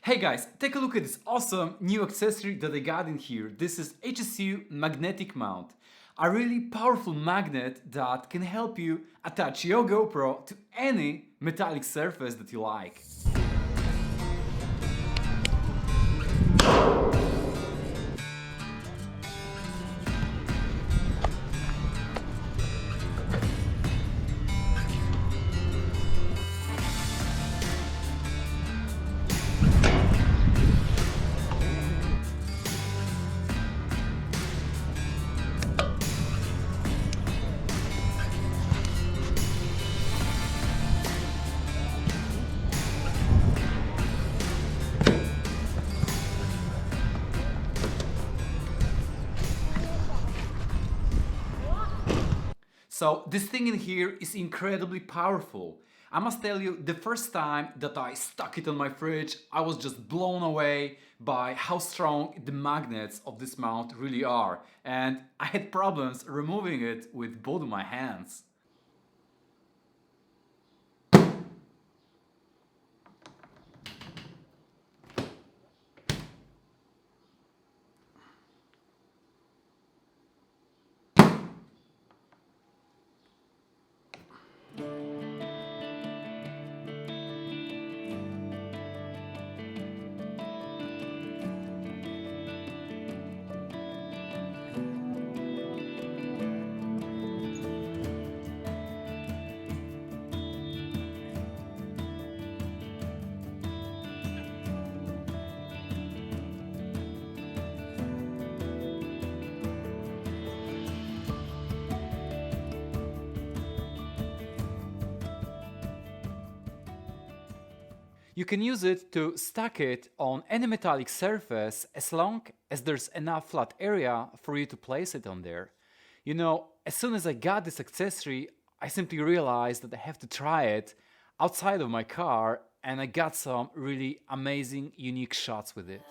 Hey guys, take a look at this awesome new accessory that I got in here. This is HSU Magnetic Mount, a really powerful magnet that can help you attach your GoPro to any metallic surface that you like. So this thing in here is incredibly powerful. I must tell you, the first time that I stuck it on my fridge, I was just blown away by how strong the magnets of this mount really are, and I had problems removing it with both of my hands. You can use it to stack it on any metallic surface as long as there's enough flat area for you to place it on there. You know, as soon as I got this accessory, I simply realized that I have to try it outside of my car, and I got some really amazing, unique shots with it.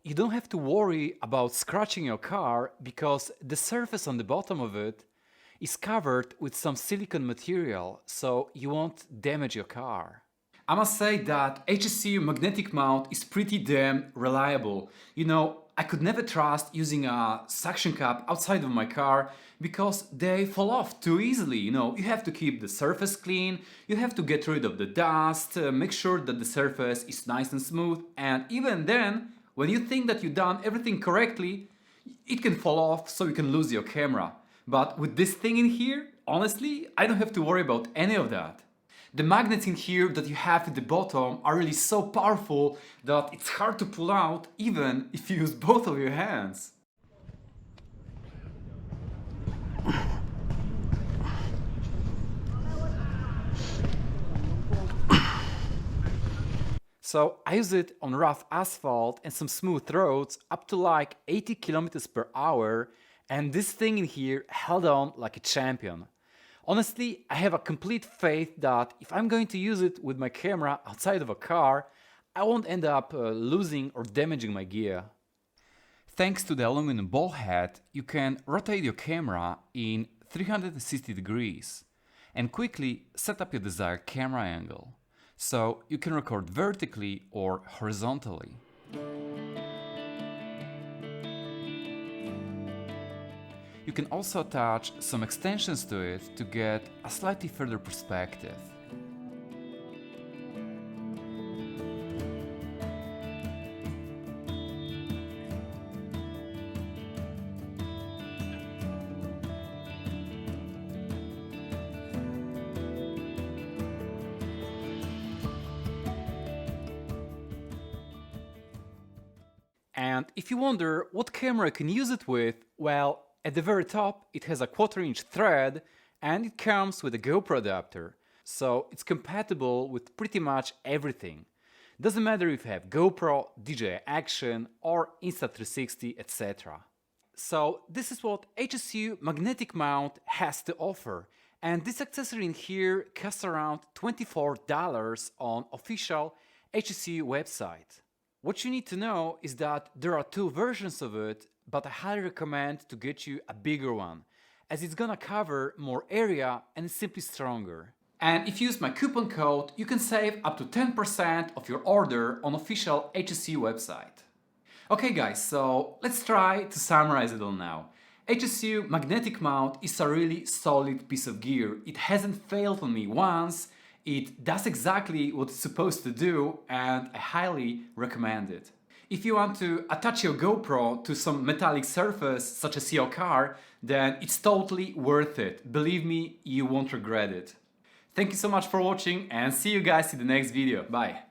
You don't have to worry about scratching your car because the surface on the bottom of it is covered with some silicone material, so you won't damage your car. I must say that HSU Magnetic Mount is pretty damn reliable. You know, I could never trust using a suction cup outside of my car because they fall off too easily. You know, you have to keep the surface clean, you have to get rid of the dust, make sure that the surface is nice and smooth, and even then, when you think that you've done everything correctly, it can fall off, so you can lose your camera. But with this thing in here, honestly, I don't have to worry about any of that. The magnets in here that you have at the bottom are really so powerful that it's hard to pull out even if you use both of your hands. So I use it on rough asphalt and some smooth roads up to like 80 kilometers per hour, and this thing in here held on like a champion. Honestly, I have a complete faith that if I'm going to use it with my camera outside of a car, I won't end up losing or damaging my gear. Thanks to the aluminum ball head, you can rotate your camera in 360 degrees and quickly set up your desired camera angle, so you can record vertically or horizontally. You can also attach some extensions to it to get a slightly further perspective. And if you wonder what camera I can use it with, well, at the very top it has a 1/4-inch thread and it comes with a GoPro adapter, so it's compatible with pretty much everything. Doesn't matter if you have GoPro, DJI Action or Insta360, etc. So this is what HSU Magnetic Mount has to offer. And this accessory in here costs around $24 on official HSU website. What you need to know is that there are two versions of it, but I highly recommend to get you a bigger one, as it's gonna cover more area and it's simply stronger. And if you use my coupon code, you can save up to 10% of your order on official HSU website. Okay guys, so let's try to summarize it all now. HSU Magnetic Mount is a really solid piece of gear. It hasn't failed on me once, it does exactly what it's supposed to do, and I highly recommend it. If you want to attach your GoPro to some metallic surface such as your car, then it's totally worth it. Believe me, you won't regret it. Thank you so much for watching and see you guys in the next video. Bye!